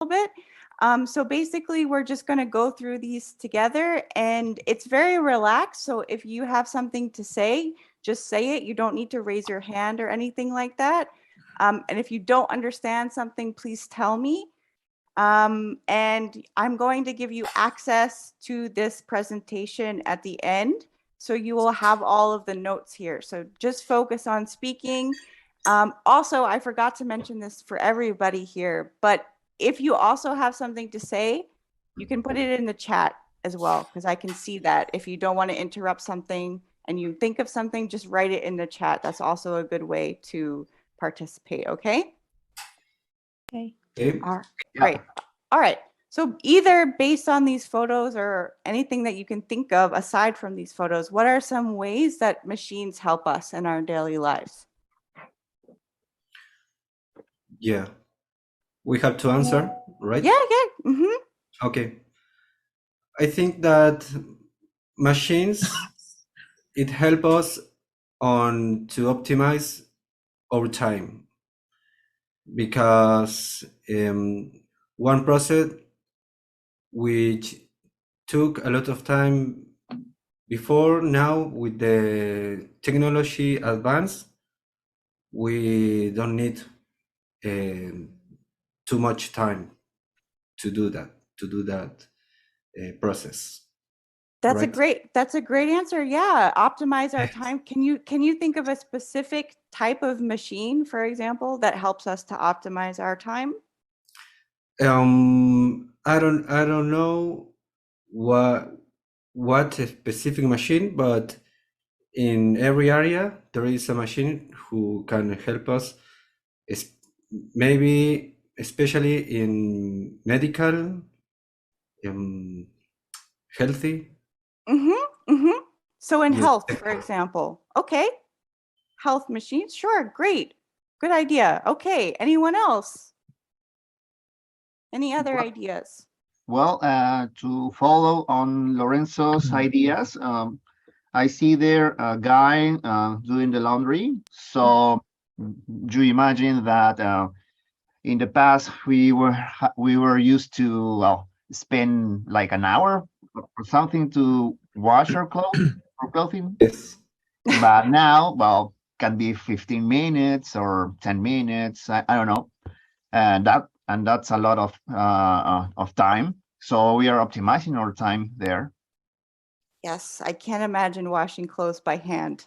bit. So basically, we're just going to go through these together, and it's very relaxed. So if you have something to say, just say it. You don't need to raise your hand or anything like that. And if you don't understand something, please tell me. And I'm going to give you access to this presentation at the end. So you will have all of the notes here. So just focus on speaking. Also, I forgot to mention this for everybody here, but if you also have something to say, you can put it in the chat as well, because I can see that. If you don't want to interrupt something and you think of something, just write it in the chat. That's also a good way to participate, okay? Okay. All right. All right. So either based on these photos or anything that you can think of aside from these photos, what are some ways that machines help us in our daily lives? Yeah. We have to answer, right? Yeah. Mm-hmm. Okay. I think that machines, it help us on to optimize our time, because one process which took a lot of time before, now with the technology advance, we don't need too much time to do that process. That's right? that's a great answer. Yeah, optimize our time. Can you think of a specific type of machine, for example, that helps us to optimize our time? I don't know what a specific machine, but in every area there is a machine who can help us, maybe especially in medical, healthy. So in Yes. health, for example. Okay. Health machines. Sure. Great. Good idea. Okay. Anyone else? Any other ideas? Well, to follow on Lorenzo's ideas, I see there a guy doing the laundry. So do you imagine that in the past we were used to, well, spend like an hour or something to wash our clothes or clothing? Yes. But now, well, can be 15 minutes or 10 minutes. I don't know. And that's a lot of time. So we are optimizing our time there. Yes, I can't imagine washing clothes by hand.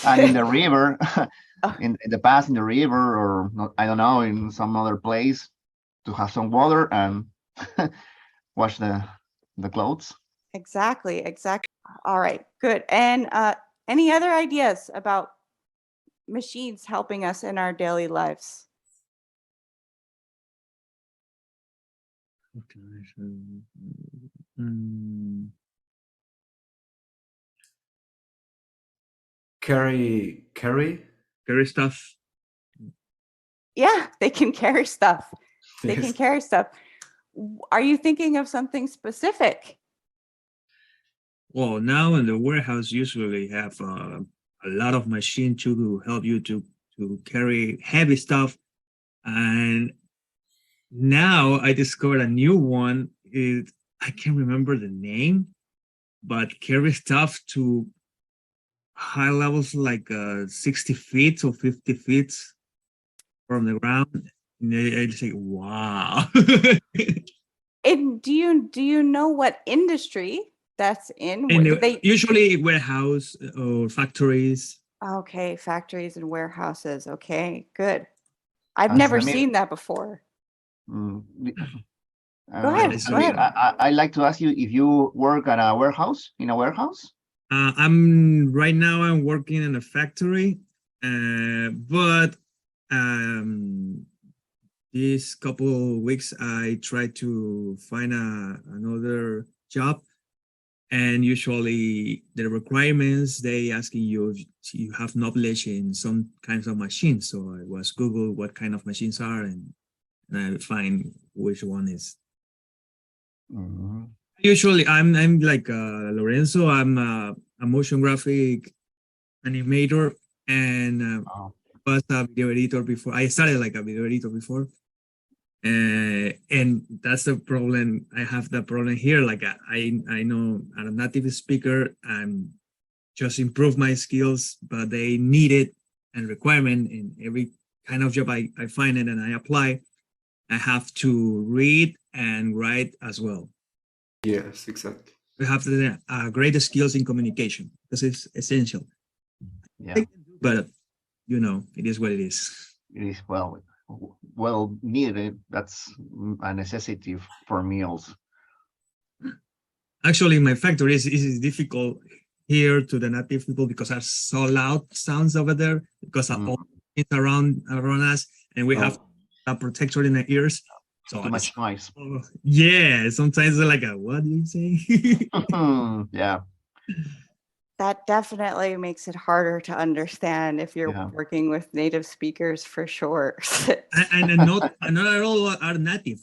And in the river, in the past, in the river, or not, I don't know, in some other place, to have some water and wash the clothes. Exactly. All right, good. And any other ideas about machines helping us in our daily lives? Carry stuff. Yeah, they can carry stuff. They Yes. can carry stuff. Are you thinking of something specific? Well, now in the warehouse usually have a lot of machine to help you to carry heavy stuff. And now I discovered a new one. I can't remember the name, but carry stuff to high levels like 60 feet or 50 feet from the ground. And I just say, wow. And do you know what industry that's in? And usually warehouse or factories. Okay, factories and warehouses. Okay, good. I've never seen that before. Go ahead. I'd like to ask you if you work at a warehouse, in a warehouse? Right now I'm working in a factory, but these couple of weeks I tried to find another job, and usually the requirements, they asking you if you have knowledge in some kinds of machines. So I was Google what kind of machines are, and I find which one is. Usually I'm like Lorenzo. I'm a motion graphic animator, and was a video editor before. I started like a video editor before, And that's the problem. I have the problem here. Like I know I'm a native speaker and just improve my skills, but they need it and requirement in every kind of job I find it and I apply. I have to read and write as well. Yes, exactly. We have the great skills in communication because it's essential. Yeah, But you know, it is what it is. it is well needed. That's a necessity for me also. Actually, in my factory is difficult here to the native people because are so loud sounds over there because of all things around us, and we have a protector in the ears. So Too much noise. Yeah, sometimes they're like, "What do you say?" Yeah. That definitely makes it harder to understand if you're Yeah. working with native speakers for sure. and not all are native.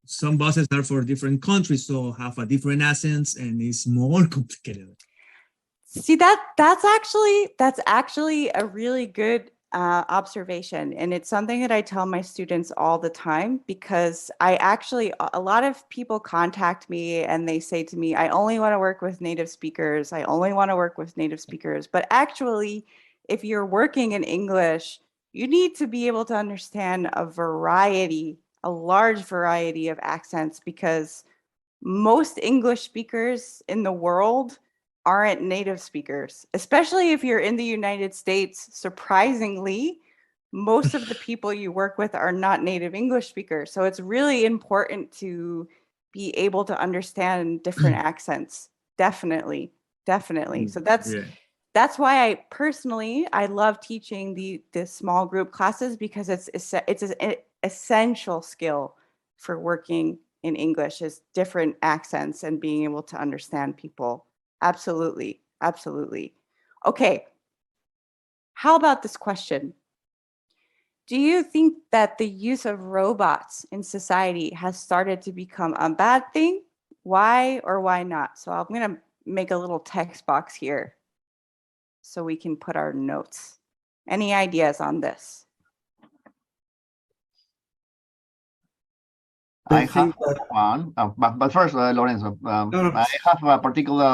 Some bosses are for different countries, so have a different accents, and it's more complicated. See, that's actually a really good observation, and it's something that I tell my students all the time because a lot of people contact me and they say to me, I only want to work with native speakers. I only want to work with native speakers. But actually, if you're working in English, you need to be able to understand a large variety of accents because most English speakers in the world aren't native speakers, especially if you're in the United States. Surprisingly, most of the people you work with are not native English speakers. So it's really important to be able to understand different accents. Definitely. Definitely. So that's why I love teaching the small group classes because it's an essential skill for working in English is different accents and being able to understand people. Absolutely. Absolutely. Okay. How about this question? Do you think that the use of robots in society has started to become a bad thing? Why or why not? So I'm going to make a little text box here so we can put our notes. Any ideas on this? I I think have that one, but first, Lorenzo, no, I have a particular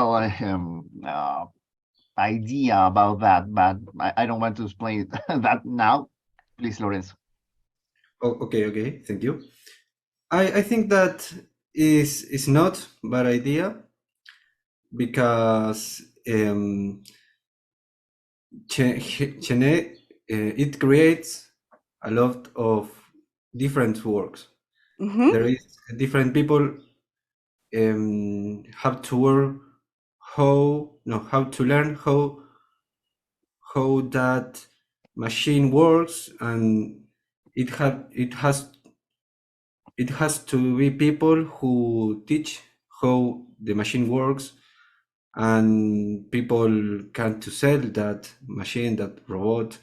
idea about that, but I don't want to explain that now. Please, Lorenzo. okay, thank you. I think that is not bad idea because it creates a lot of different works. Mm-hmm. There is different people have to work how to learn how that machine works, and it has to be people who teach how the machine works, and people can to sell that machine, that robot.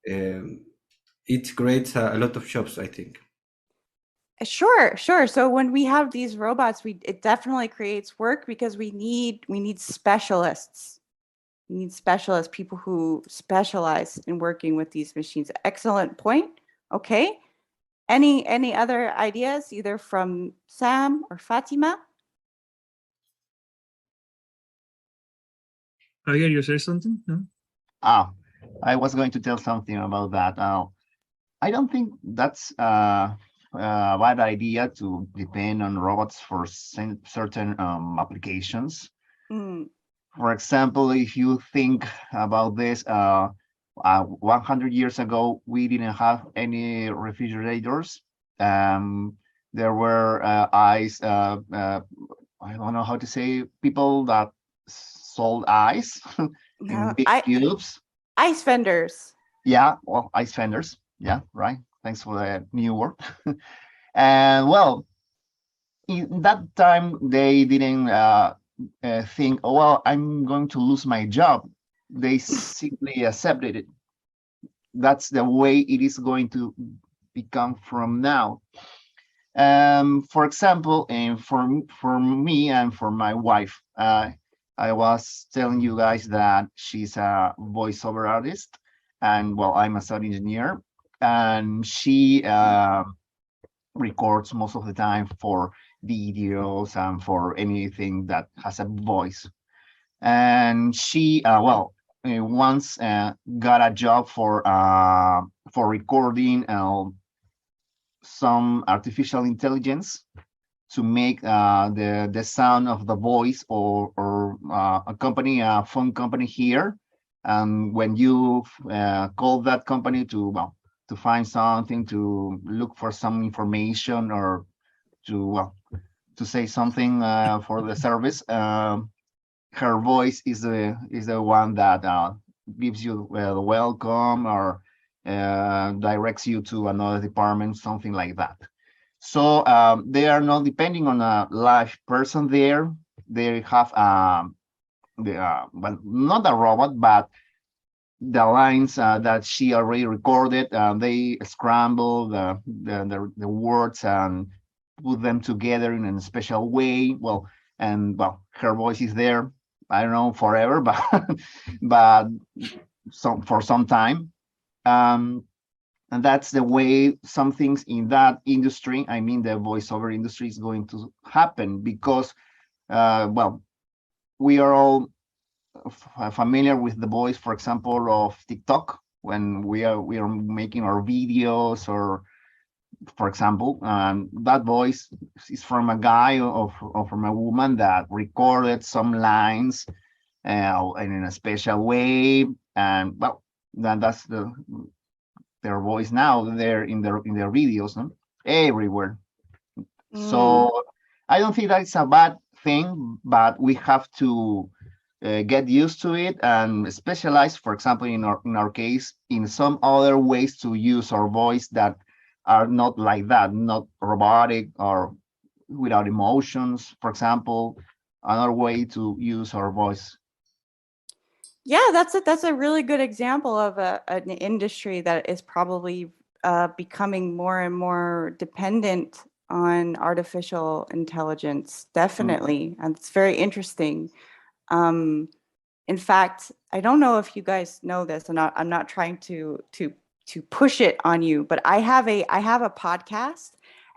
It creates a lot of jobs, I think. Sure, sure. So when we have these robots, it definitely creates work because we need specialists. We need specialists, people who specialize in working with these machines. Excellent point. Okay. Any other ideas, either from Sam or Fatima? Javier, you say something? No? I was going to tell something about that. I don't think that's a bad idea to depend on robots for certain applications. Mm. For example, if you think about this, 100 years ago, we didn't have any refrigerators. There were I don't know how to say, people that sold ice in No, big cubes. ice vendors. Yeah, well, ice vendors. Yeah, right. Thanks for the new word. And well, in that time, they didn't think, oh, well, I'm going to lose my job. They simply accepted it. That's the way it is going to become from now. For example, and for me and for my wife, I was telling you guys that she's a voiceover artist, and well, I'm a sound engineer, and she records most of the time for videos and for anything that has a voice. And she, once got a job for recording some artificial intelligence to make the sound of the voice or a phone company here. And when you call that company to find something, to look for some information, or to say something for the service, her voice is the one that gives you the welcome, or directs you to another department, something like that. So they are not depending on a live person there. They have well, not a robot, but the lines that she already recorded. They scramble the words and put them together in a special way. Her voice is there. I don't know forever, but but for some time. And that's the way some things in that industry, I mean the voiceover industry, is going to happen, because we are all familiar with the voice, for example, of TikTok, when we are making our videos, or for example, that voice is from a guy or from a woman that recorded some lines in a special way, and that's their voice now. They're in their videos, no? Everywhere. So I don't think that's a bad thing, but we have to get used to it and specialize, for example, in our case, in some other ways to use our voice that are not like that, not robotic or without emotions, for example, another way to use our voice. Yeah, that's a really good example of an industry that is probably becoming more and more dependent on artificial intelligence. Definitely, and it's very interesting. In fact, I don't know if you guys know this. I'm not trying to push it on you, but I have a podcast,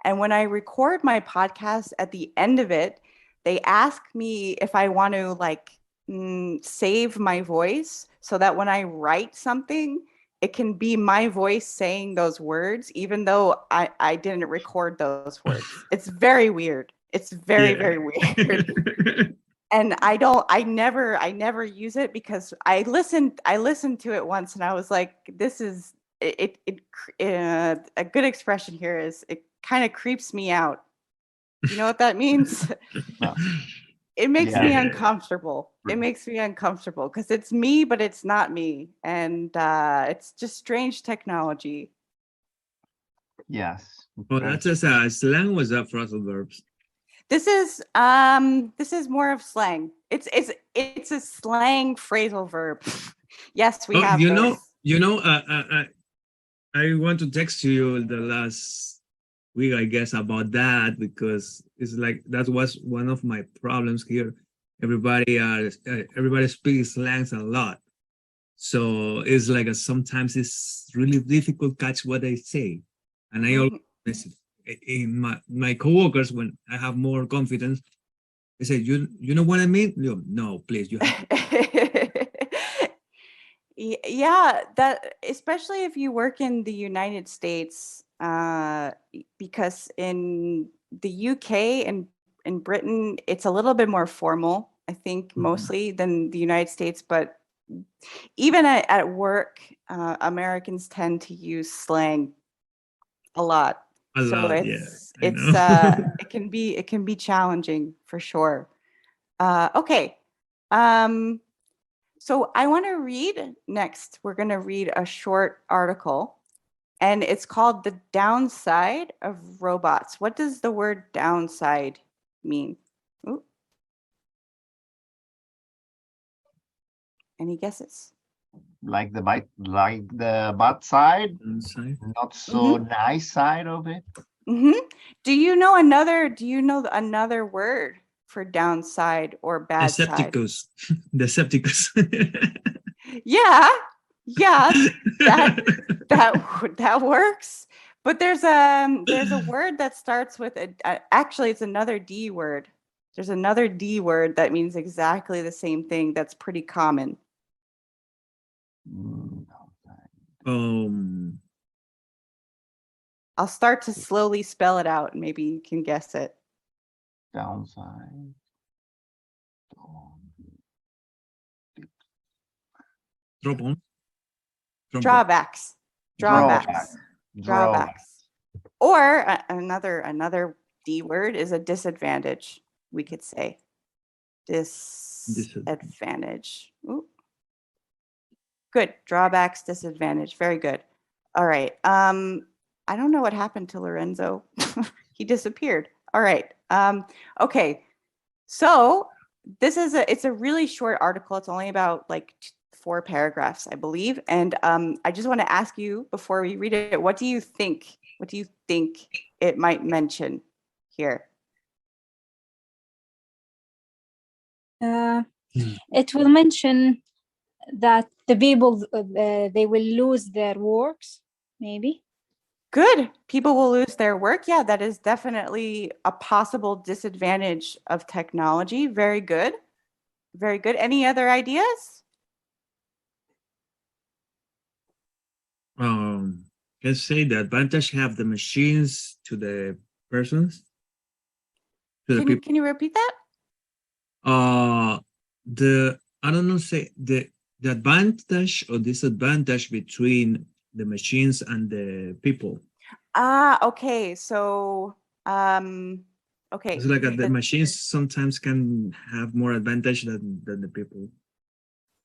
and when I record my podcast, at the end of it, they ask me if I want to save my voice so that when I write something, it can be my voice saying those words, even though I didn't record those words. It's very weird. It's very, very weird. And I never use it, because I listened to it once and I was like, this is a good expression here is, it kind of creeps me out. You know what that means? It makes me uncomfortable. It makes me uncomfortable because it's me, but it's not me. And it's just strange technology. Yes. Well, that's just a slang. Was that phrasal verbs? This is more of slang. It's a slang phrasal verb. Yes, we have those. I want to text you the last week, I guess, about that, because it's like that was one of my problems here. Everybody speaks slangs a lot, so it's like sometimes it's really difficult to catch what they say, and I always in my coworkers, when I have more confidence, they say, "You know what I mean?" No, please, you have. Yeah, that especially if you work in the United States, because in the UK and in Britain, it's a little bit more formal, I think, mostly than the United States. But even at work, Americans tend to use slang a lot. It can be challenging for sure. Okay. So I want to read next. We're going to read a short article, and it's called "The Downside of Robots." What does the word downside mean? Ooh. Any guesses? Like the bad side, not so nice side of it. Do you know another word for downside or bad side? Decepticus. Yeah, that works. But there's a word that starts with actually it's another D word. There's another D word that means exactly the same thing that's pretty common. I'll start to slowly spell it out and maybe you can guess it. Downside. Drop on. Drawbacks. Drawbacks. Drawback. Drawbacks. Or another D word is a disadvantage, we could say. Disadvantage. Ooh. Good. Drawbacks, disadvantage. Very good. All right. I don't know what happened to Lorenzo. He disappeared. All right. Okay. So it's a really short article. It's only about like 4 paragraphs, I believe. And I just want to ask you before we read it, what do you think? What do you think it might mention here? It will mention that the people they will lose their works, maybe. Good. People will lose their work. Yeah, that is definitely a possible disadvantage of technology. Very good. Very good. Any other ideas? Let's say the advantage have the machines to the persons, to the people. Can you repeat that? I don't know, say the advantage or disadvantage between the machines and the people. Okay. So, okay. It's like the machines sometimes can have more advantage than the people.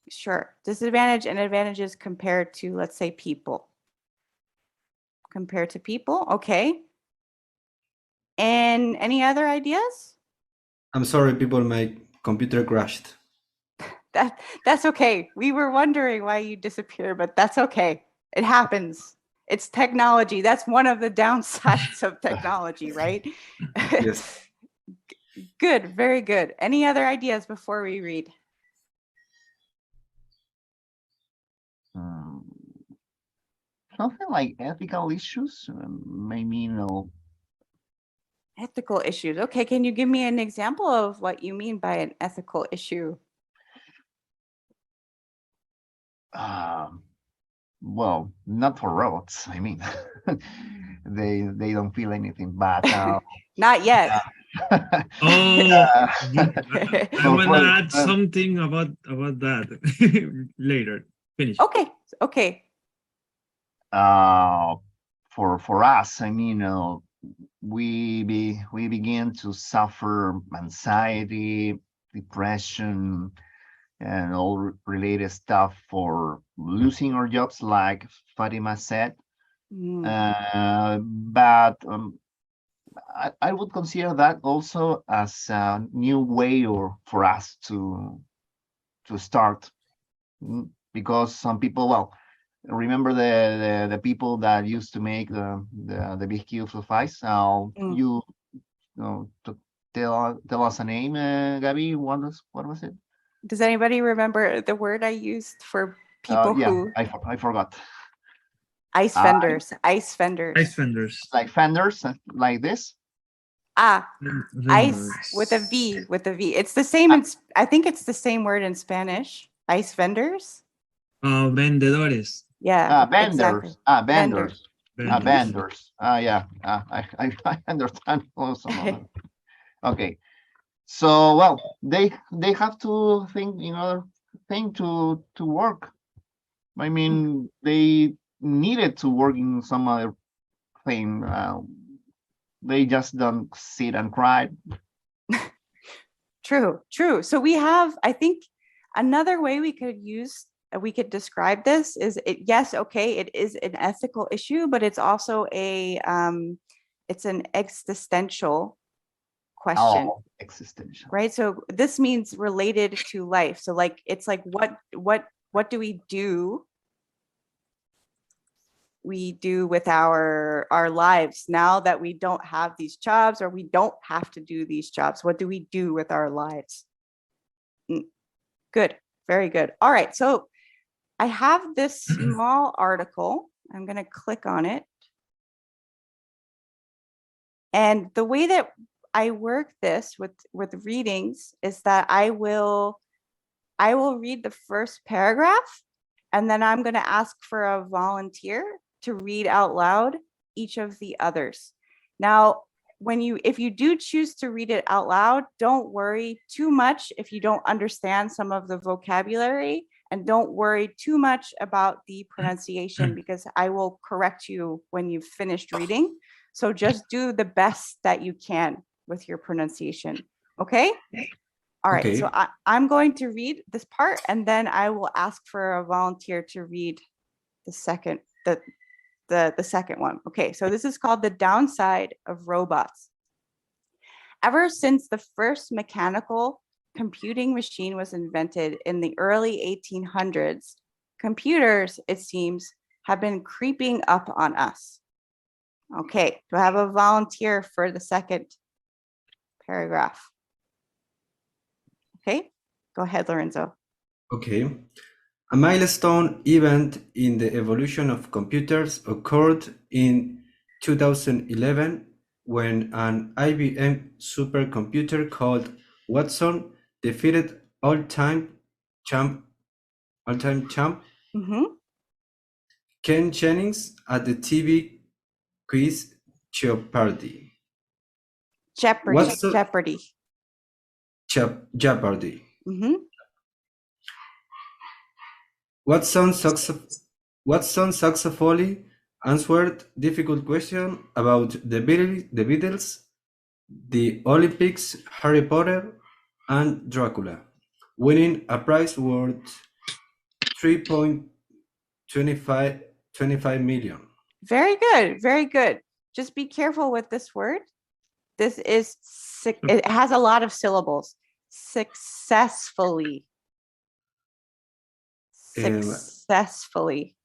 Sure. Disadvantage and advantages compared to, let's say, people. Compared to people. Okay. And any other ideas? I'm sorry, people, my computer crashed. That's okay. We were wondering why you disappeared, but that's okay. It happens. It's technology. That's one of the downsides of technology, right? Yes. Good. Very good. Any other ideas before we read? Something like ethical issues, maybe, Ethical issues. Okay, can you give me an example of what you mean by an ethical issue? well, not for robots. I mean, they don't feel anything bad. Not yet. Oh, I want to add something about that later. Finish. Okay. Okay. For us, I mean, we begin to suffer anxiety, depression, and all related stuff for losing our jobs, like Fatima said. But I would consider that also as a new way for us to start, because some people, well, remember the people that used to make the big cubes of ice. You know, to tell us a name, Gabby. What was it? Does anybody remember the word I used for people who? I forgot. Ice fenders. Ice fenders. Ice fenders. Like fenders, like this. Ice with a V. With a V. It's the same. I think it's the same word in Spanish. Ice vendors. Vendedores. Yeah. Vendors. Exactly. Vendors. Vendors. Yeah. I understand also. Okay. So, well, they have to think another thing to work. I mean, they needed to work in some other thing. They just don't sit and cry. True. So we have, I think, another way we could describe this is yes, okay, it is an ethical issue, but it's also it's an existential question. Oh, existential. Right? So this means related to life. So like it's like what do we do? We do with our lives now that we don't have these jobs or we don't have to do these jobs. What do we do with our lives? Good. Very good. All right. So I have this small article. I'm going to click on it. And the way that I work this with readings is that I will read the first paragraph, and then I'm going to ask for a volunteer to read out loud each of the others. Now, if you do choose to read it out loud, don't worry too much if you don't understand some of the vocabulary, and don't worry too much about the pronunciation, because I will correct you when you've finished reading. So just do the best that you can with your pronunciation. Okay? All right, so Okay. I'm going to read this part, and then I will ask for a volunteer to read the second one. Okay, so this is called The Downside of Robots. Ever since the first mechanical computing machine was invented in the early 1800s, computers, it seems, have been creeping up on us. Okay, do I have a volunteer for the second paragraph? Okay, go ahead, Lorenzo. Okay. A milestone event in the evolution of computers occurred in 2011 when an IBM supercomputer called Watson defeated all-time champ Mm-hmm. Ken Jennings at the TV quiz Jeopardy. Jeopardy. Jeopardy. Mm-hmm. Watson successfully answered difficult questions about the Beatles, the Olympics, Harry Potter, and Dracula, winning a prize worth 3.25 million. Very good, very good. Just be careful with this word. This is it has a lot of syllables. Successfully. Successfully.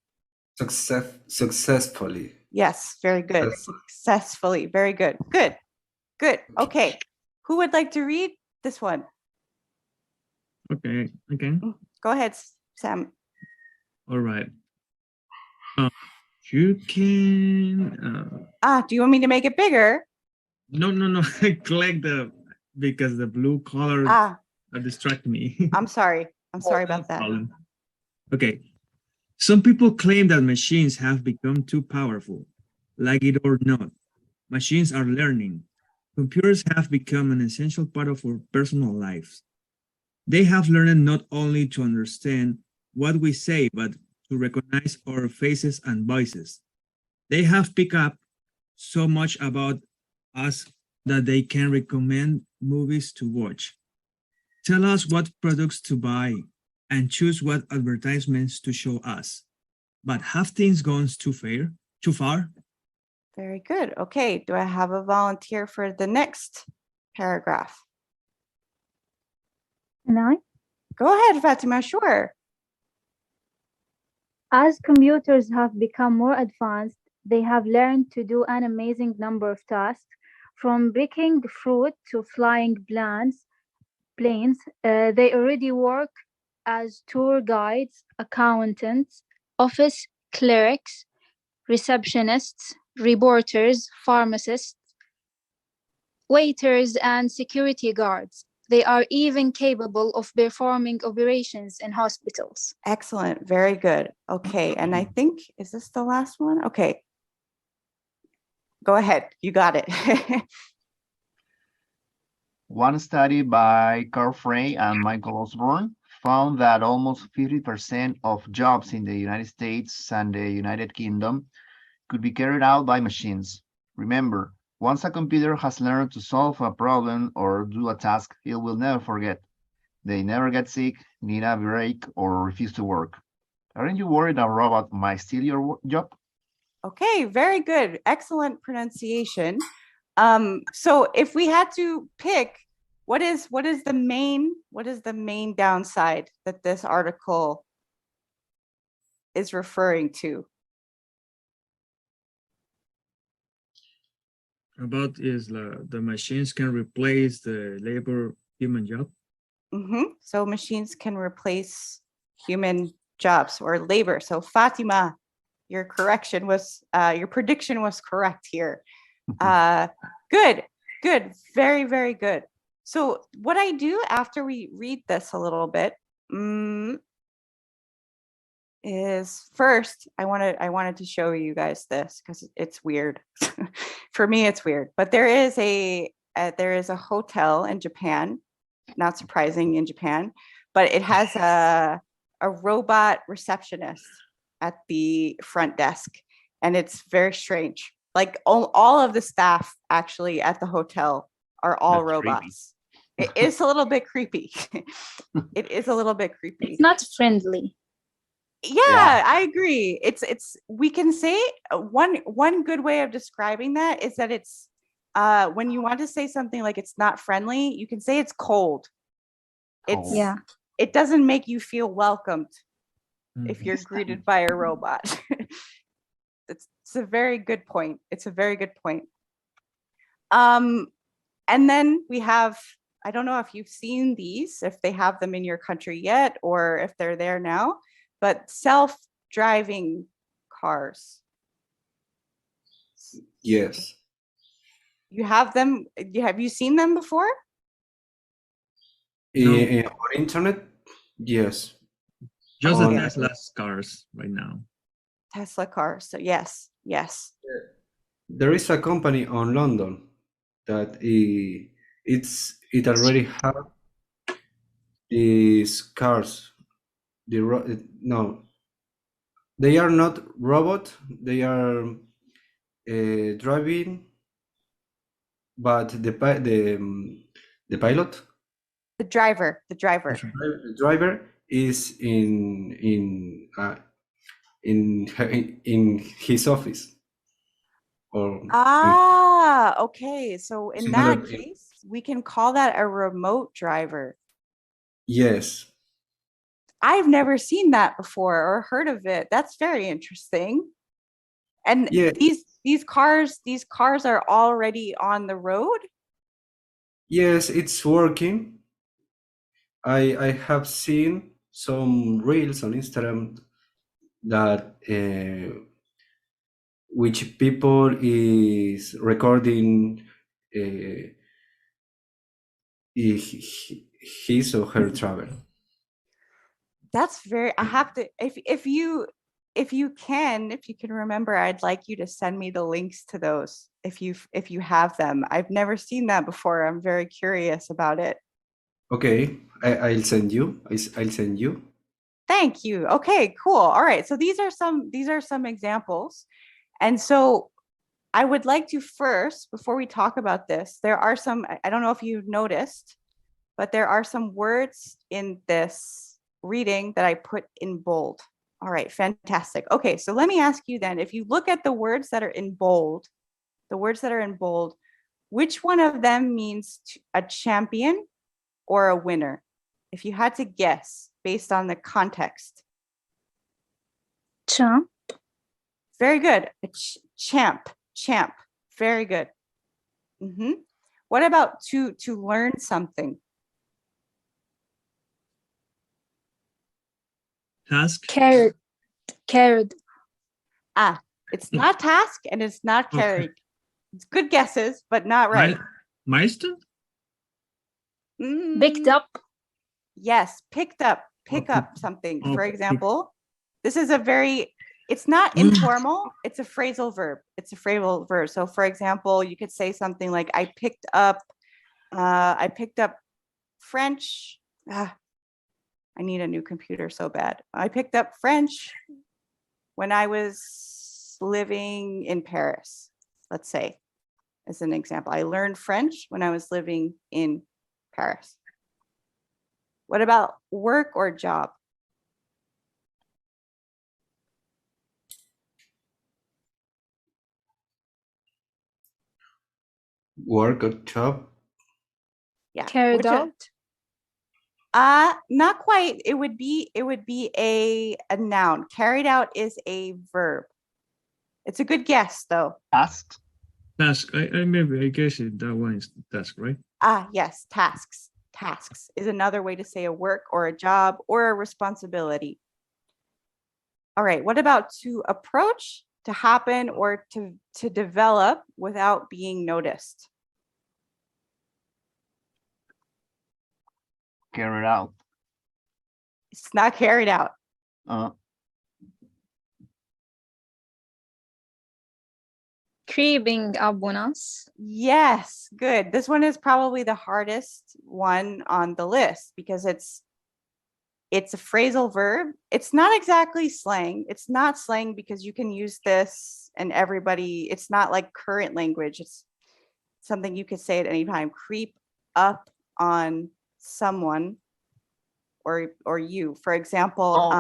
Successfully. Yes, very good. Successfully. Very good. Good. Good. Okay. Who would like to read this one? Okay. Go ahead, Sam. All right. You can. Do you want me to make it bigger? No. I clicked because the blue color distract me. I'm sorry. I'm sorry about that. Okay. Some people claim that machines have become too powerful. Like it or not, machines are learning. Computers have become an essential part of our personal lives. They have learned not only to understand what we say, but to recognize our faces and voices. They have picked up so much about us that they can recommend movies to watch, tell us what products to buy, and choose what advertisements to show us. But have things gone too far? Very good. Okay. Do I have a volunteer for the next paragraph? And I? Go ahead, Fatima. Sure. As computers have become more advanced, they have learned to do an amazing number of tasks, from picking fruit to flying planes. They already work as tour guides, accountants, office clerics, receptionists, reporters, pharmacists, waiters, and security guards. They are even capable of performing operations in hospitals. Excellent. Very good. Okay. And I think, is this the last one? Okay. Go ahead. You got it. One study by Carl Frey and Michael Osborne found that almost 50% of jobs in the United States and the United Kingdom could be carried out by machines. Remember, once a computer has learned to solve a problem or do a task, it will never forget. They never get sick, need a break, or refuse to work. Aren't you worried a robot might steal your job? Okay, very good. Excellent pronunciation. So if we had to pick, what is the main downside that this article is referring to? About is the machines can replace the human job. So machines can replace human jobs or labor. So Fatima, your prediction was correct here. Good, good, very, very good. So what I do after we read this a little bit is first I wanted to show you guys this because it's weird. For me, it's weird. But there is a hotel in Japan. Not surprising in Japan, but it has a robot receptionist at the front desk, and it's very strange. Like all of the staff actually at the hotel are all That's creepy. robots. It is a little bit creepy. It is a little bit creepy. It's not friendly. Yeah, I agree. It's we can say one good way of describing that is that it's when you want to say something like it's not friendly, you can say it's cold. It's Cold. Yeah. It doesn't make you feel welcomed if you're Distant. greeted by a robot. It's a very good point. It's a very good point. And then we have, I don't know if you've seen these, if they have them in your country yet, or if they're there now, but self-driving cars. Yes. You have them, have you seen them before? No. On internet, yes. Just the On- Tesla cars right now. Tesla cars. So yes, yes. There is a company on London that it already have these cars. No, they are not robot. They are driving, but the pilot, The driver. the driver is in his office. Or Okay. So in Similar- that case, we can call that a remote driver. yes, I've never seen that before or heard of it. That's very interesting. And Yeah. these cars are already on the road. yes, it's working. I have seen some reels on Instagram that which people is recording his or her travel. That's very, I have to, if you can remember, I'd like you to send me the links to those if you have them. I've never seen that before. I'm very curious about it. Okay, I'll send you. I'll send you. Thank you. Okay, cool. All right. So these are some examples. And so I would like to first, before we talk about this, there are some, I don't know if you've noticed, but there are some words in this reading that I put in bold. All right, fantastic. Okay, so let me ask you then, if you look at the words that are in bold, which one of them means a champion or a winner? If you had to guess based on the context. Champ. Very good. A champ. Very good. What about to learn something? Task. Carried. It's not task and it's not Okay. carried. It's good guesses, but not right. Milestone? Picked up. Yes, pick up something. Oh, For pick- example, this is it's not informal, it's a phrasal verb. So for example, you could say something like, I picked up French. I need a new computer so bad. I picked up French when I was living in Paris, let's say, as an example. I learned French when I was living in Paris. What about work or job? Work or job? Yeah. Carried out. Not quite. It would be a noun. Carried out is a verb. It's a good guess though. Asked. Task. I guess that one is task, right? Yes, tasks. Tasks is another way to say a work or a job or a responsibility. All right, what about to approach, to happen, or to develop without being noticed? carried out. It's not carried out. Creeping up on us. Yes, good. This one is probably the hardest one on the list because it's a phrasal verb. It's not exactly slang. It's not slang because you can use this and everybody, it's not like current language. It's something you could say at any time. Creep up on someone or you. For example,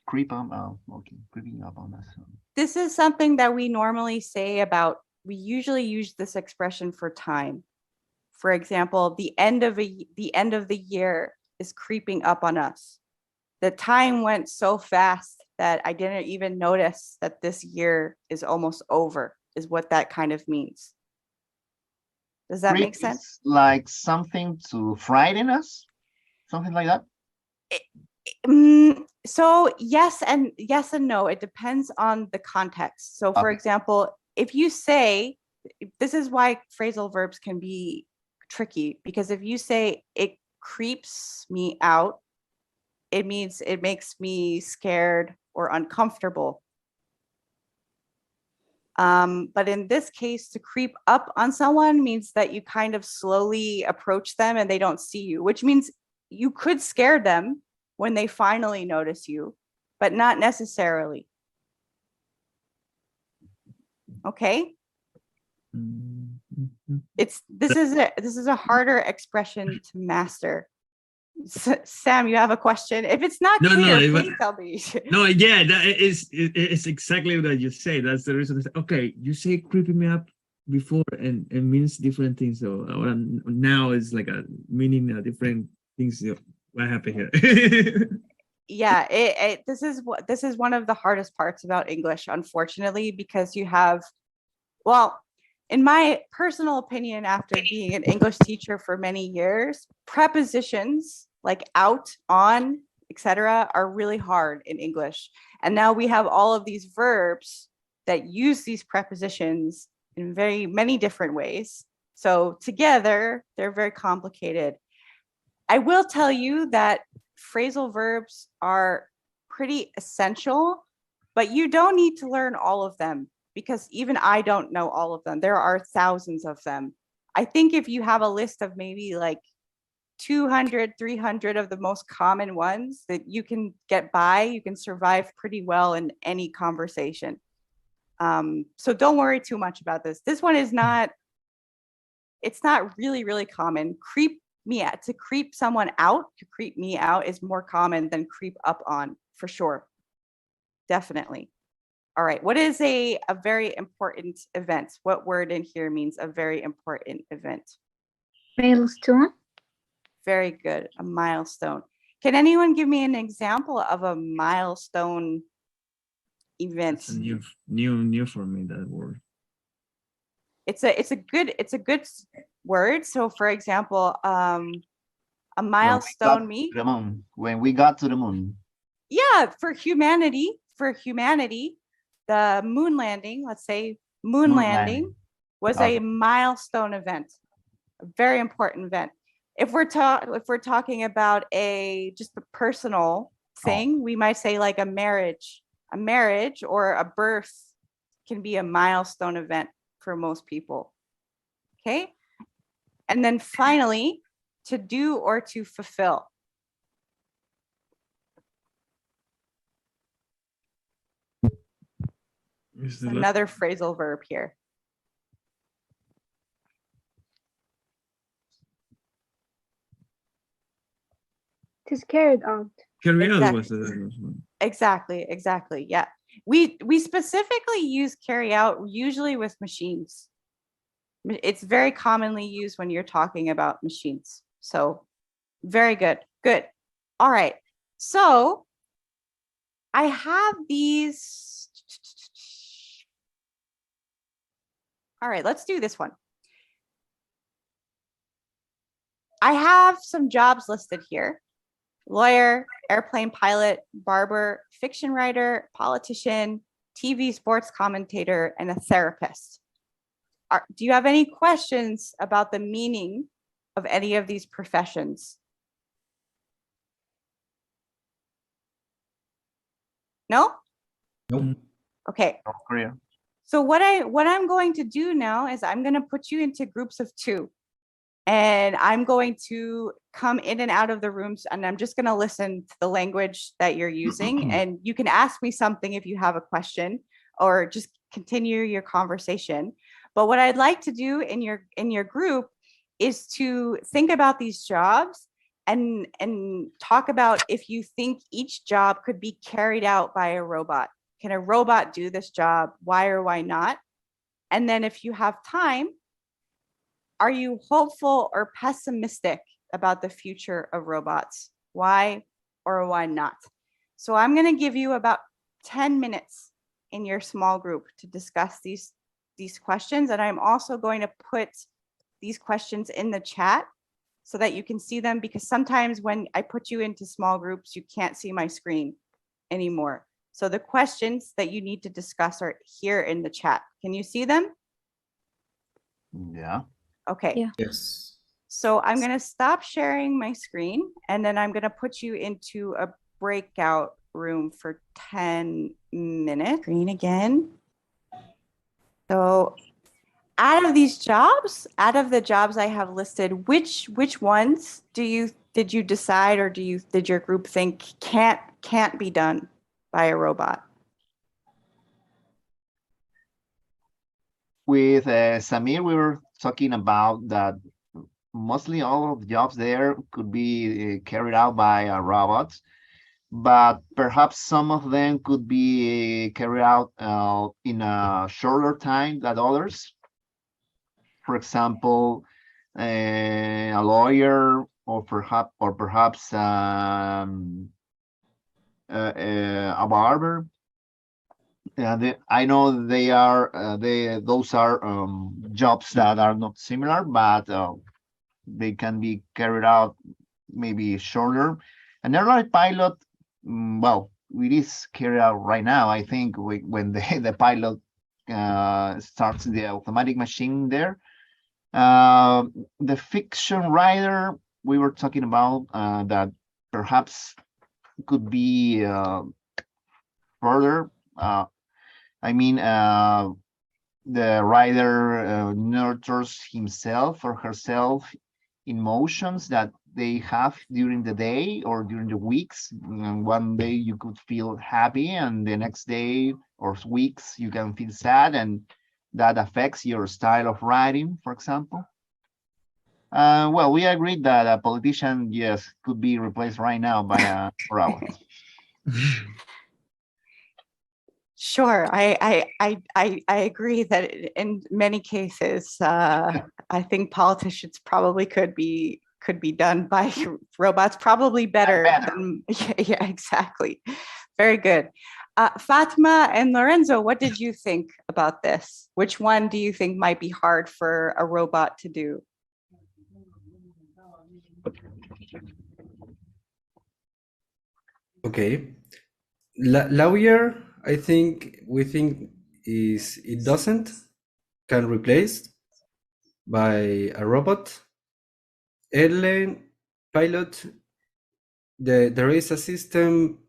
Creep up. Okay, creeping up on us. this is something that we normally say about, we usually use this expression for time. For example, the end of the year is creeping up on us. The time went so fast that I didn't even notice that this year is almost over, is what that kind of means. Does that Creep make sense? is like something to frighten us, something like that. So yes and no, it depends on the context. So for Okay. example, if you say, this is why phrasal verbs can be tricky, because if you say it creeps me out, it means it makes me scared or uncomfortable. But in this case, to creep up on someone means that you kind of slowly approach them and they don't see you, which means you could scare them when they finally notice you, but not necessarily. Okay? This is a harder expression to master. Sam, you have a question? If it's not clear, please tell me. No, yeah, it's exactly what you say. That's the reason. Okay, you say creeping me up before, and it means different things. So now it's like a meaning different things. What happened here? Yeah, this is one of the hardest parts about English, unfortunately, because you have, well, in my personal opinion, after being an English teacher for many years, prepositions like out, on, etc., are really hard in English. And now we have all of these verbs that use these prepositions in very many different ways. So together, they're very complicated. I will tell you that phrasal verbs are pretty essential, but you don't need to learn all of them, because even I don't know all of them. There are thousands of them. I think if you have a list of maybe like 200, 300 of the most common ones that you can get by, you can survive pretty well in any conversation. So don't worry too much about this. This one is not, it's not really, really common. To creep someone out, to creep me out is more common than creep up on, for sure. Definitely. All right, what is a very important event? What word in here means a very important event? Milestone. Very good, a milestone. Can anyone give me an example of a milestone event? It's new for me, that word. It's a good word. So for example, a milestone when we got to the moon. Yeah, for humanity, the moon landing, let's say moon landing was a milestone event, a very important event. If we're talking about just a personal thing, we might say like a marriage or a birth can be a milestone event for most people. Okay. And then finally, to do or to fulfill. Another phrasal verb here. It is carried out. Carry out was Exactly. Yeah. We specifically use carry out usually with machines. It's very commonly used when you're talking about machines. So very good. Good. All right. So I have these. All right, let's do this one. I have some jobs listed here. Lawyer, airplane pilot, barber, fiction writer, politician, TV sports commentator, and a therapist. Do you have any questions about the meaning of any of these professions? No? Nope. Okay. North Korea. So what I'm going to do now is I'm going to put you into groups of 2. And I'm going to come in and out of the rooms, and I'm just going to listen to the language that you're using. And you can ask me something if you have a question, or just continue your conversation. But what I'd like to do in your group is to think about these jobs and talk about if you think each job could be carried out by a robot. Can a robot do this job? Why or why not? And then if you have time, are you hopeful or pessimistic about the future of robots? Why or why not? So I'm going to give you about 10 minutes in your small group to discuss these questions. And I'm also going to put these questions in the chat so that you can see them, because sometimes when I put you into small groups, you can't see my screen anymore. So the questions that you need to discuss are here in the chat. Can you see them? Yeah. Okay. Yeah. Yes. So I'm going to stop sharing my screen, and then I'm going to put you into a breakout room for 10 minutes. Screen again. So out of these jobs, out of the jobs I have listed, which ones did you decide, or did your group think can't be done by a robot? With Samir, we were talking about that mostly all of the jobs there could be carried out by robots, but perhaps some of them could be carried out in a shorter time than others. For example, a lawyer, or perhaps a barber. I know those are jobs that are not similar, but they can be carried out maybe shorter. An airline pilot, well, it is carried out right now. I think when the pilot starts the automatic machine there. The fiction writer we were talking about that perhaps could be further. I mean, the writer nurtures himself or herself emotions that they have during the day or during the weeks. One day you could feel happy, and the next day or weeks you can feel sad, and that affects your style of writing, for example. Well, we agreed that a politician, yes, could be replaced right now by a robot. Sure, I agree that in many cases, I think politicians probably could be done by robots, probably better than, yeah, exactly. Very good. Fatima and Lorenzo, what did you think about this? Which one do you think might be hard for a robot to do? Okay. Lawyer, I think we think it doesn't can replaced by a robot. Airline pilot, there is a system,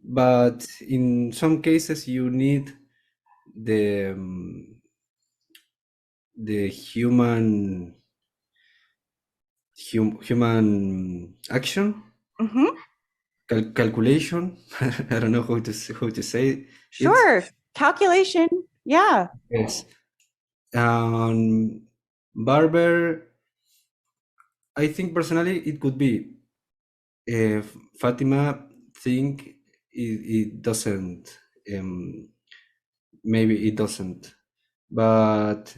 but in some cases you need the human action, calculation. I don't know how to say Sure, it. calculation. Yeah. Yes. Barber, I think personally it could be. If Fatima think it doesn't, maybe it doesn't, but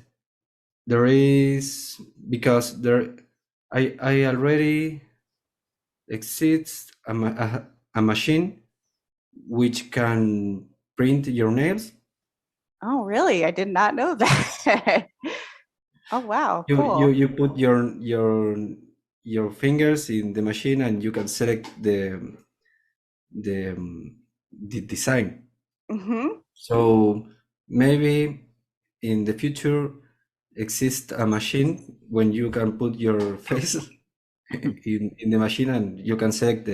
there is, because there I already exists a machine which can print your nails. Oh, really? I did not know that. Oh, wow. Cool. You put your fingers in the machine and you can select the design. So maybe in the future exists a machine when you can put your face in the machine and you can select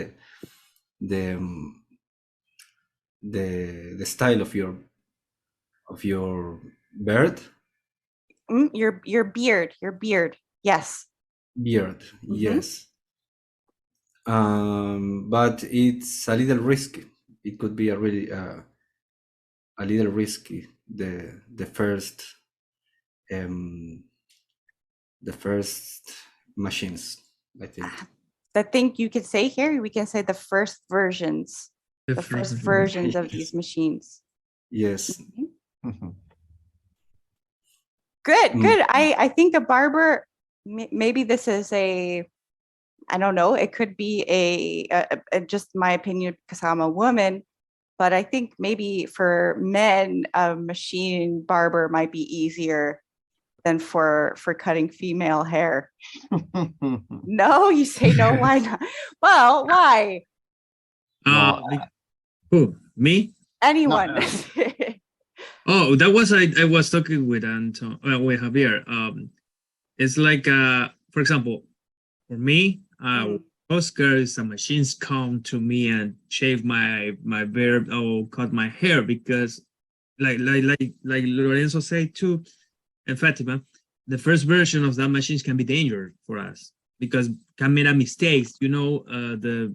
the style of your bird. Your beard. Yes. Beard, Mhm. yes. But it's a little risky. It could be a really a little risky. Um, the first machines, I think. I think you could say here, we can say the first versions. The first versions of these machines. Yes. Mhm. Good. I think a barber, maybe this is I don't know, it could be just my opinion because I'm a woman, but I think maybe for men, a machine barber might be easier than for cutting female hair. No, you say no, why not? Well, why? Who? Me? Anyone. No, Oh, that was I was talking with Anton, with Javier. It's like for example, for me, Mm. Oscar is a machines come to me and shave my beard or cut my hair because like Lorenzo said too, and Fatima, the first version of that machines can be dangerous for us because can make a mistakes. You know, the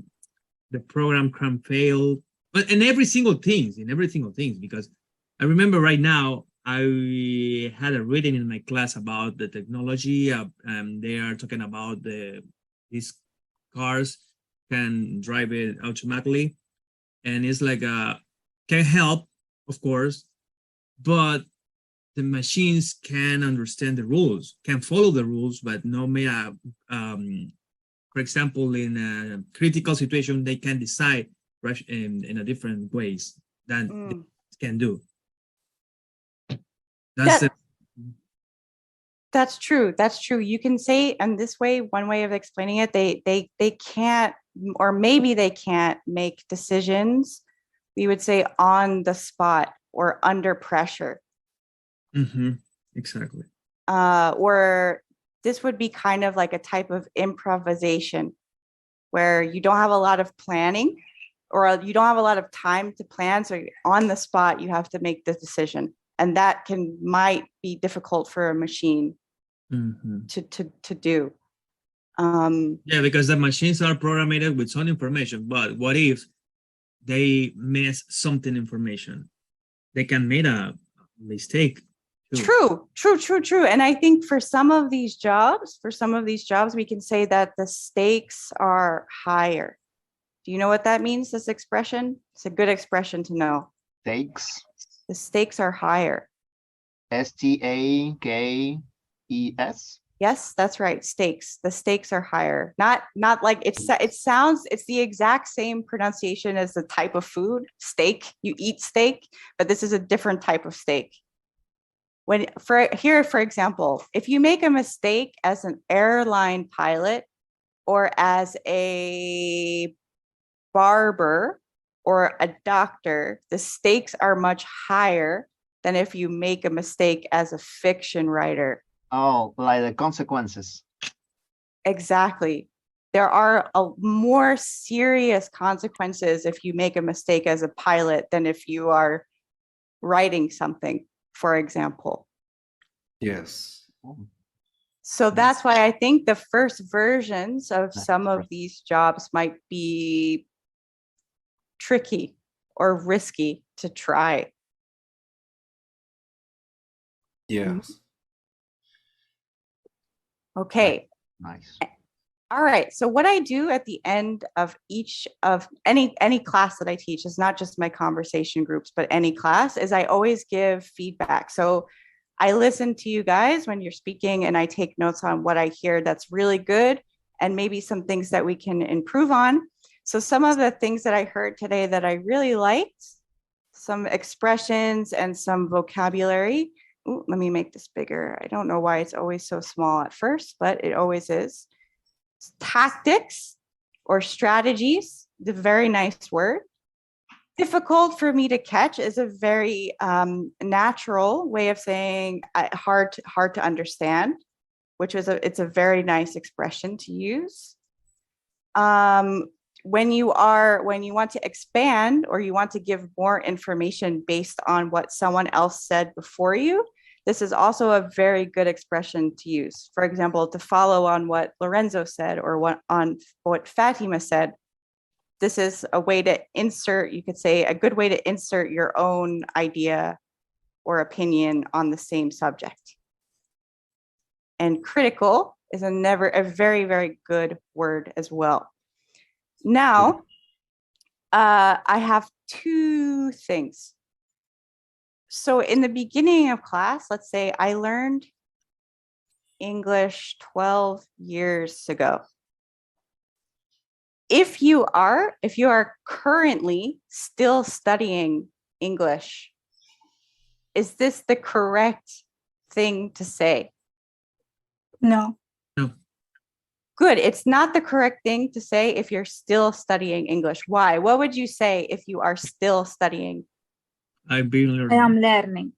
program can fail, but in every single things because I remember right now I had a reading in my class about the technology. They are talking about these cars can drive it automatically, and it's like can help, of course, but the machines can understand the rules, can follow the rules, but no may for example, in a critical situation, they can decide in a different ways than they can do. That's true. That's true. You can say, and this way, one way of explaining it, they can't, or maybe they can't make decisions. We would say on the spot or under pressure. Exactly. Or this would be kind of like a type of improvisation where you don't have a lot of planning or you don't have a lot of time to plan. So on the spot, you have to make the decision. And that might be difficult for a machine to do. Yeah, because the machines are programmed with some information, but what if they miss something information? They can make a mistake. True. And I think for some of these jobs, we can say that the stakes are higher. Do you know what that means, this expression? It's a good expression to know. Stakes. The stakes are higher. STAKES. Yes, that's right. Stakes. The stakes are higher. Not like it sounds, it's the exact same pronunciation as the type of food, steak. You eat steak, but this is a different type of steak. For example, if you make a mistake as an airline pilot or as a barber or a doctor, the stakes are much higher than if you make a mistake as a fiction writer. Oh, like the consequences. Exactly. There are more serious consequences if you make a mistake as a pilot than if you are writing something, for example. Yes. So that's why I think the first versions of some of these jobs might be tricky or risky to try. Yes. Okay. Nice. All right. So what I do at the end of each of any class that I teach is not just my conversation groups, but any class is I always give feedback. So I listen to you guys when you're speaking and I take notes on what I hear that's really good and maybe some things that we can improve on. So some of the things that I heard today that I really liked, some expressions and some vocabulary. Ooh, let me make this bigger. I don't know why it's always so small at first, but it always is. Tactics or strategies, the very nice word. Difficult for me to catch is a very natural way of saying hard to understand, which is it's a very nice expression to use. when you want to expand or you want to give more information based on what someone else said before you, this is also a very good expression to use. For example, to follow on what Lorenzo said or what Fatima said, this is a way to insert, you could say, a good way to insert your own idea or opinion on the same subject. And critical is a very, very good word as well. Now, I have two things. So in the beginning of class, let's say I learned English 12 years ago. If you are currently still studying English, is this the correct thing to say? No. No. Good. It's not the correct thing to say if you're still studying English. Why? What would you say if you are still studying? I've been I learning. am learning.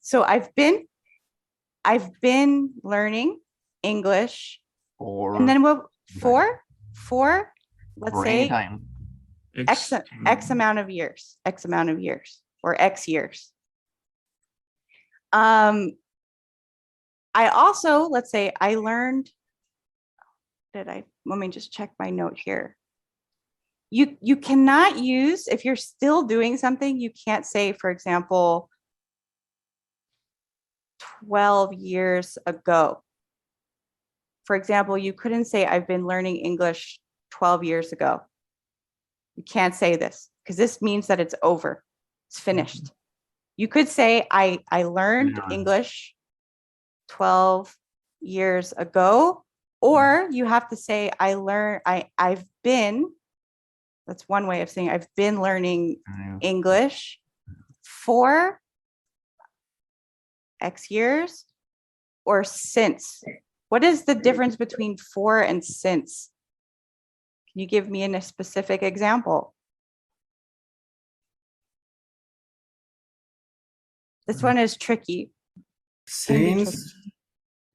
So I've been learning English. Or And then what for let's for any say time. X amount of years or X years. I also, let's say I learned, let me just check my note here. You cannot use, if you're still doing something, you can't say, for example, 12 years ago. For example, you couldn't say I've been learning English 12 years ago. You can't say this because this means that it's over. It's finished. You could say I learned English 12 years ago, or you have to say I've been, that's one way of saying I've been learning English for X years or since. What is the difference between for and since? Can you give me a specific example? This one is tricky. Since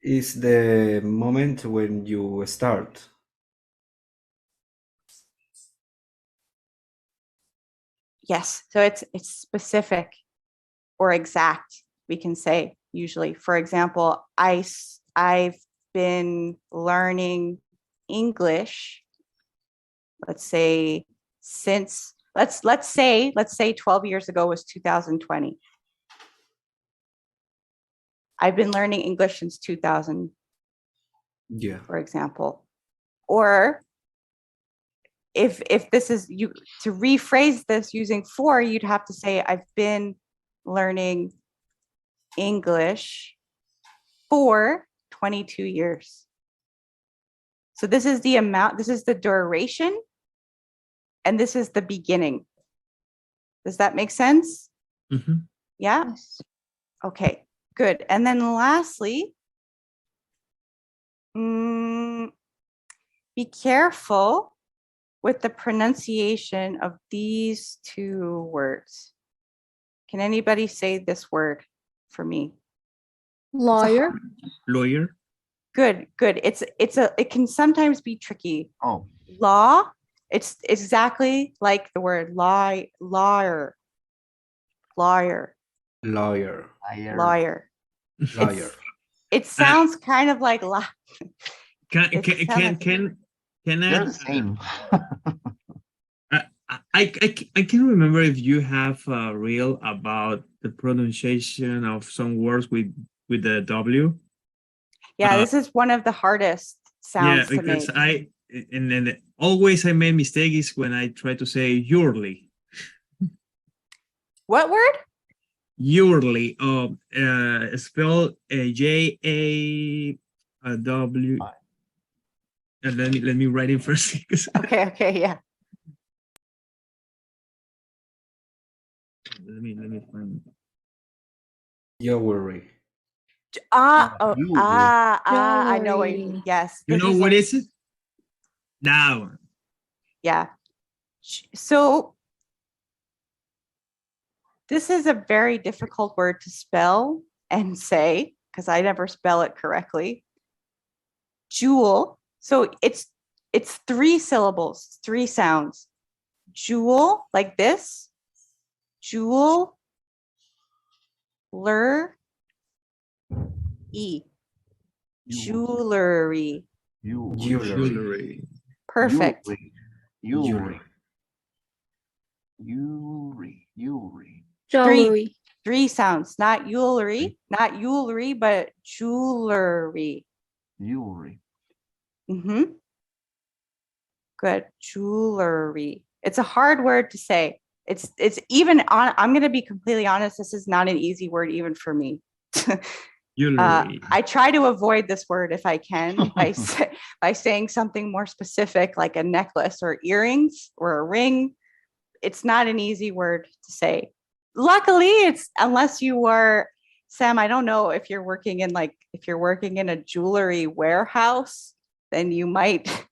is the moment when you start. Yes, so it's specific or exact, we can say usually. For example, I've been learning English, let's say since, let's say 12 years ago was 2020. I've been learning English since 2000, for example. Or if this is, you to rephrase this using for, you'd have to say I've been learning English for 22 years. So this is the amount, this is the duration, and this is the beginning. Does that make sense? Mm-hmm. Yeah? Yes. Okay, good. And then lastly, be careful with the pronunciation of these two words. Can anybody say this word for me? Lawyer. Lawyer. Good. It can sometimes be tricky. Oh. Law, it's exactly like the word lawyer. It sounds kind of like Can They're I? the same. I can't remember if you have a reel about the pronunciation of some words with the W. Yeah, this is one of the hardest sounds to make. because and then always I made mistake is when I try to say yearly. What word? Yearly. Spell JAW. And let me write it first. Okay, yeah. Let me find. Jewelry. I know what you mean. Yes. You know what is it? That one. Yeah. So this is a very difficult word to spell and say because I never spell it correctly. Jewel. So it's it's 3 syllables, 3 sounds. Jewel, like this. Jewel. E. Jewelry. Jewelry. Perfect. Jewelry. Jewelry. 3 sounds, not jewelry, but jewelry. Mm-hmm. Good. Jewelry. It's a hard word to say. It's even on. I'm going to be completely honest. This is not an easy word even for me. Jewelry. I try to avoid this word if I can by saying something more specific, like a necklace or earrings or a ring. It's not an easy word to say. Luckily, it's unless you are Sam. I don't know if you're working in a jewelry warehouse, then you might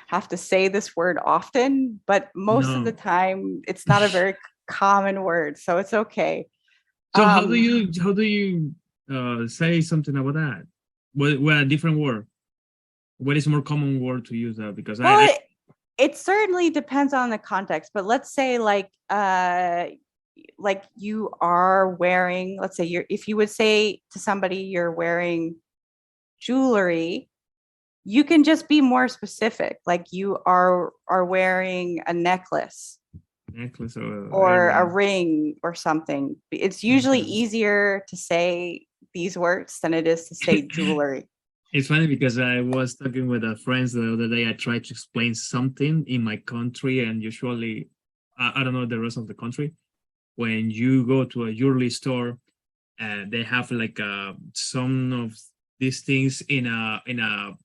have to say this word often. But most of No. the time, it's not a very common word, so it's okay. So how do you say something about that? What a different word? What is more common word to use that? Because Well, it certainly depends on the context, but let's say like you are wearing, let's say if you would say to somebody you're wearing jewelry, you can just be more specific, like you are wearing a necklace necklace or a ring or something. It's usually easier to say these words than it is to say jewelry. It's funny because I was talking with a friend the other day. I tried to explain something in my country, and usually, I don't know the rest of the country. When you go to a jewelry store, they have like some of these things in a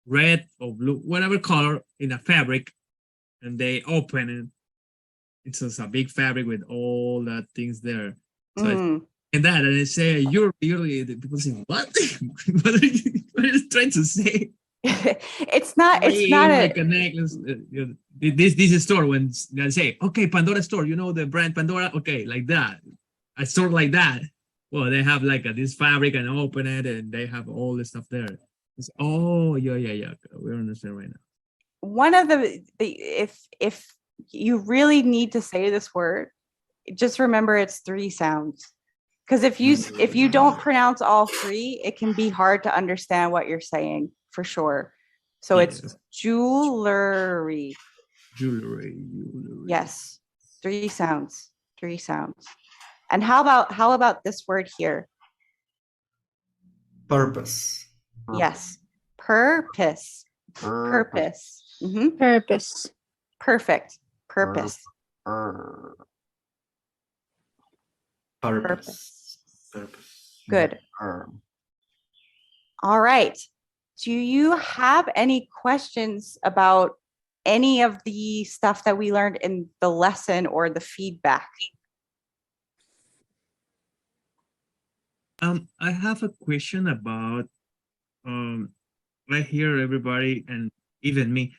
red or blue, whatever color, in a fabric, and they open it. It's just a big fabric with all the things there. So and that, and they say you're people say what? What are you trying to say? It's not like a necklace. This is a store when they say, okay, Pandora store, you know the brand Pandora, okay, like that, a store like that. Well, they have like this fabric and open it, and they have all the stuff there. It's, oh yeah, we understand right now. One of the if you really need to say this word, just remember it's 3 sounds. Because if you don't pronounce all 3, it can be hard to understand what you're saying for sure. So it's jewelry. Jewelry. Yes, 3 sounds. 3 sounds. And how about this word here? Purpose. Yes, purpose. Purpose. Mm-hmm. Purpose. Perfect. Purpose. Purpose. Good. All right. Do you have any questions about any of the stuff that we learned in the lesson or the feedback? I have a question about I hear everybody and even me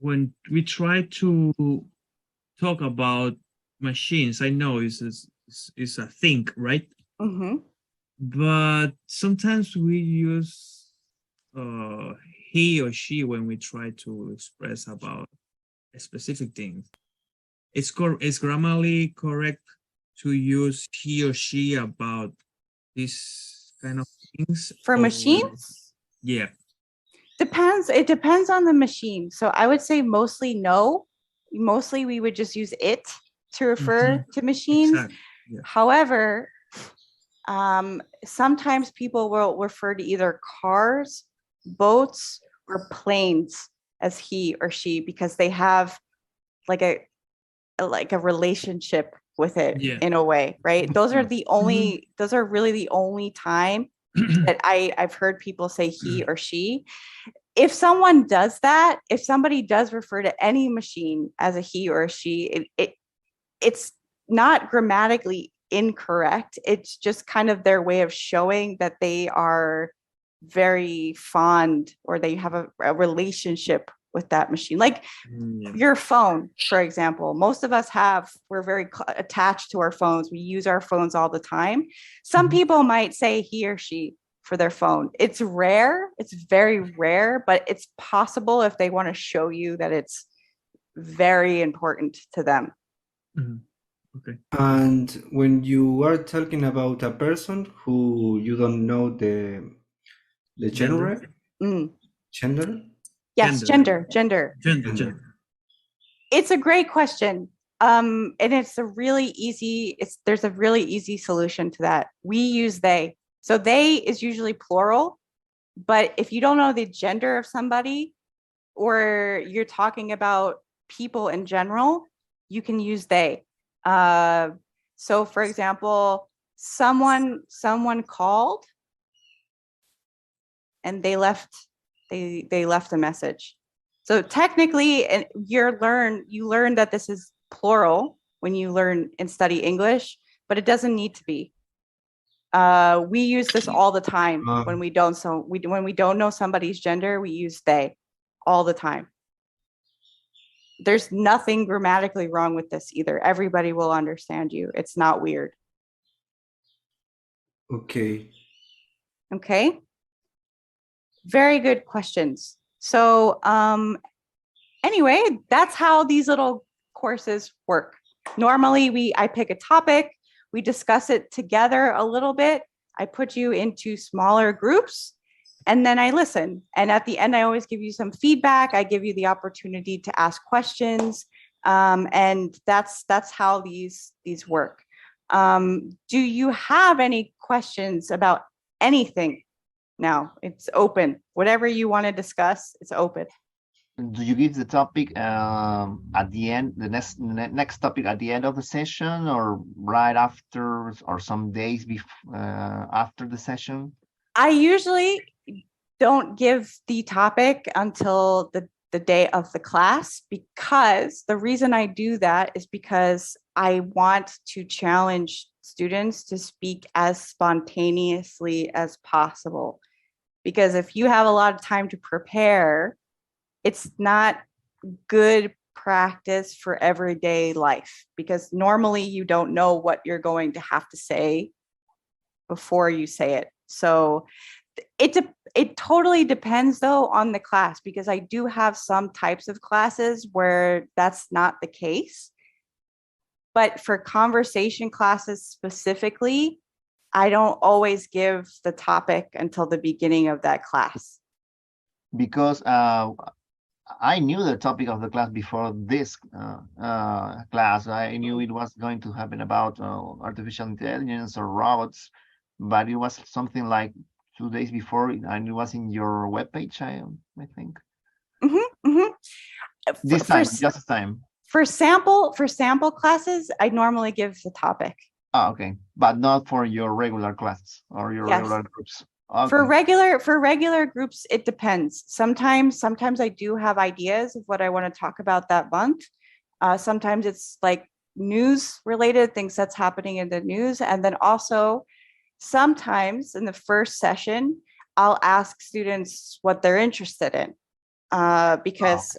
when we try to talk about machines. I know it's a thing, right? Mm-hmm. But sometimes we use he or she when we try to express about a specific thing. It's grammatically correct to use he or she about this kind of things For machines? Yeah. It depends on the machine. So I would say mostly no. Mostly we would just use it to refer to machines. Exactly. Yeah. However, sometimes people will refer to either cars, boats, or planes as he or she because they have like a relationship with it in a way, right? Those are really the only time that I've heard people say he or she. If someone does that, if somebody does refer to any machine as a he or a she, it's not grammatically incorrect. It's just kind of their way of showing that they are very fond or they have a relationship with that machine. Like your phone, for example, most of us we're very attached to our phones. We use our phones all the time. Some people might say he or she for their phone. It's rare. It's very rare, but it's possible if they want to show you that it's very important to them. Mhm. Okay. And when you are talking about a person who you don't know the Gender. genre, Mm. gender, Yes, Gender. gender. Gender. It's a great question. And it's a really easy, there's a really easy solution to that. We use they. So they is usually plural, but if you don't know the gender of somebody or you're talking about people in general, you can use they. So for example, someone called and they left a message. So technically, and you learn that this is plural when you learn and study English, but it doesn't need to be. We use this all the time when we don't know somebody's gender. We use they all the time. There's nothing grammatically wrong with this either. Everybody will understand you. It's not weird. okay. Okay. Very good questions. So anyway, that's how these little courses work. Normally I pick a topic, we discuss it together a little bit. I put you into smaller groups and then I listen. And at the end, I always give you some feedback. I give you the opportunity to ask questions. And that's how these work. Do you have any questions about anything? Now it's open. Whatever you want to discuss, it's open. Do you give the topic at the end, the next topic at the end of the session, or right after, or some days after the session? I usually don't give the topic until the day of the class, because the reason I do that is because I want to challenge students to speak as spontaneously as possible. Because if you have a lot of time to prepare, it's not good practice for everyday life, because normally you don't know what you're going to have to say before you say it. So it totally depends though on the class, because I do have some types of classes where that's not the case. But for conversation classes specifically, I don't always give the topic until the beginning of that class. Because I knew the topic of the class before this class. I knew it was going to happen about artificial intelligence or robots, but it was something like 2 days before, and it was in your webpage, I think. This time, just this time. For sample classes, I normally give the topic. Oh, okay, but not for your regular classes or your regular groups. Okay. For regular groups, it depends. Sometimes I do have ideas of what I want to talk about that month. Sometimes it's like news related things that's happening in the news. And then also sometimes in the first session, I'll ask students what they're interested in, because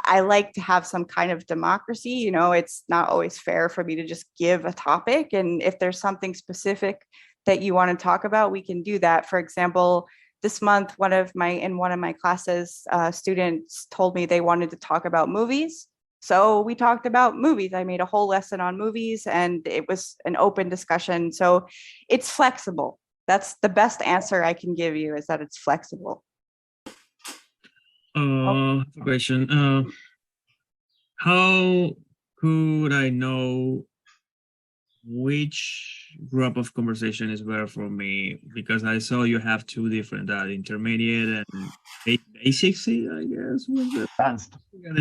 I like to have some kind of democracy. You know, it's not always fair for me to just give a topic. And if there's something specific that you want to talk about, we can do that. For example, this month, in one of my classes, students told me they wanted to talk about movies. So we talked about movies. I made a whole lesson on movies and it was an open discussion. So it's flexible. That's the best answer I can give you, is that it's flexible. Question. How could I know which group of conversation is better for me? Because I saw you have two different, intermediate and basics, I guess. Advanced.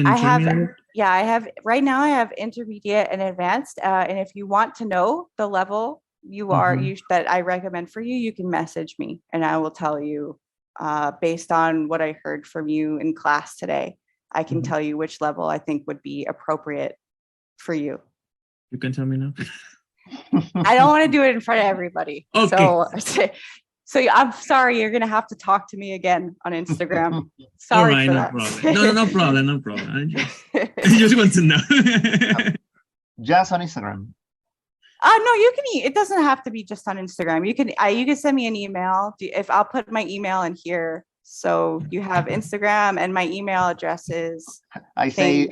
I have right now I have intermediate and advanced. And if you want to know the level that I recommend for you, you can message me and I will tell you, based on what I heard from you in class today, I can tell you which level I think would be appropriate for you. You can tell me now. I don't want to do it in front of everybody. Okay. So I'm sorry, you're gonna have to talk to me again on Instagram. All Sorry right, for no that. problem. No problem. I just want to know. Just on Instagram. No, you can it doesn't have to be just on Instagram. You can send me an email if I'll put my email in here. So you have Instagram and my email address is I say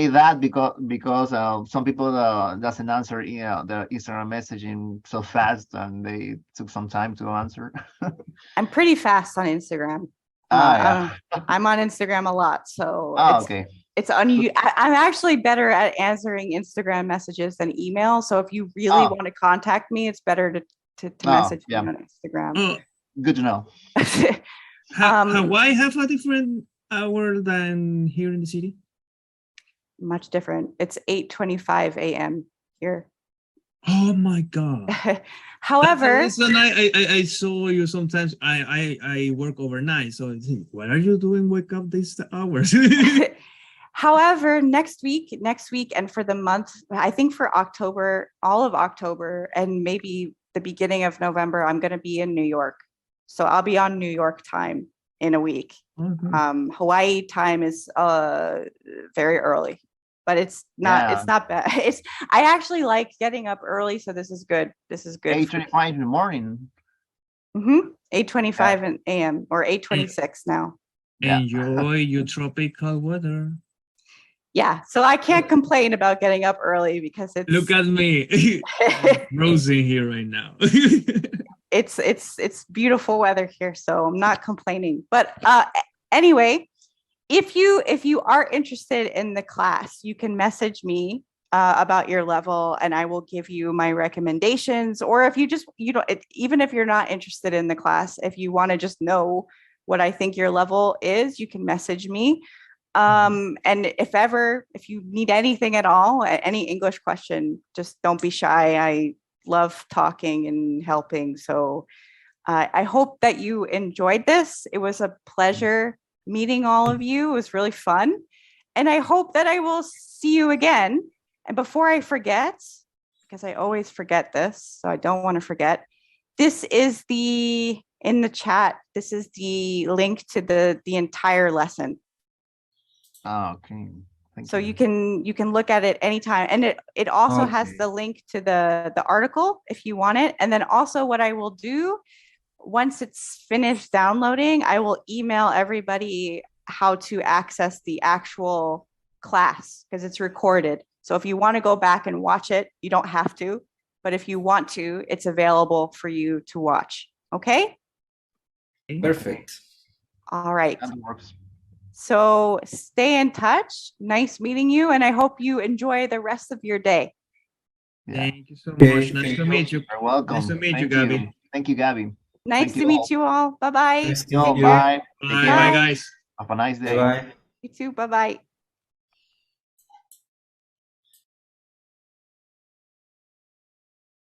that because some people doesn't answer the Instagram messaging so fast, and they took some time to answer. I'm pretty fast on Instagram. I'm on Instagram a lot, so Okay. it's I'm actually better at answering Instagram messages than email. So if you really want to contact me, it's better to message me on Instagram. Good to know. Hawaii have a different hour than here in the city? Much different. It's 8:25 a.m. here. Oh my God. However, that's the reason I saw you sometimes. I work overnight, so I think, what are you doing? Wake up these hours. however, next week, and for the month, I think for October, all of October, and maybe the beginning of November, I'm going to be in New York. So I'll be on New York time in a week. Okay. Hawaii time is very early, but it's not bad. I actually like getting up early, so this is good. 8:25 in the morning. 8:25 a.m. or 8:26 now. Enjoy your tropical weather. Yeah, so I can't complain about getting up early because it's. Look at me, frozen here right now. It's beautiful weather here, so I'm not complaining. But anyway, if you are interested in the class, you can message me about your level, and I will give you my recommendations. Or if even if you're not interested in the class, if you want to just know what I think your level is, you can message me. And if you need anything at all, any English question, just don't be shy. I love talking and helping. So I hope that you enjoyed this. It was a pleasure meeting all of you. It was really fun. And I hope that I will see you again. And before I forget, because I always forget this, so I don't want to forget, this is in the chat, this is the link to the entire lesson. Okay. So you can look at it anytime, and it also has the link to the article if you want it. And then also what I will do once it's finished downloading, I will email everybody how to access the actual class because it's recorded. So if you want to go back and watch it, you don't have to, but if you want to, it's available for you to watch. Okay? Perfect. All right. That works. So stay in touch. Nice meeting you, and I hope you enjoy the rest of your day. Thank you so much. Nice to meet you. You're welcome. Nice to meet you, Gabby. Thank you, Gabby. Nice to meet you all. Bye-bye. Nice to meet you. Bye. Bye, guys. Have a nice day. Bye. You too. Bye-bye.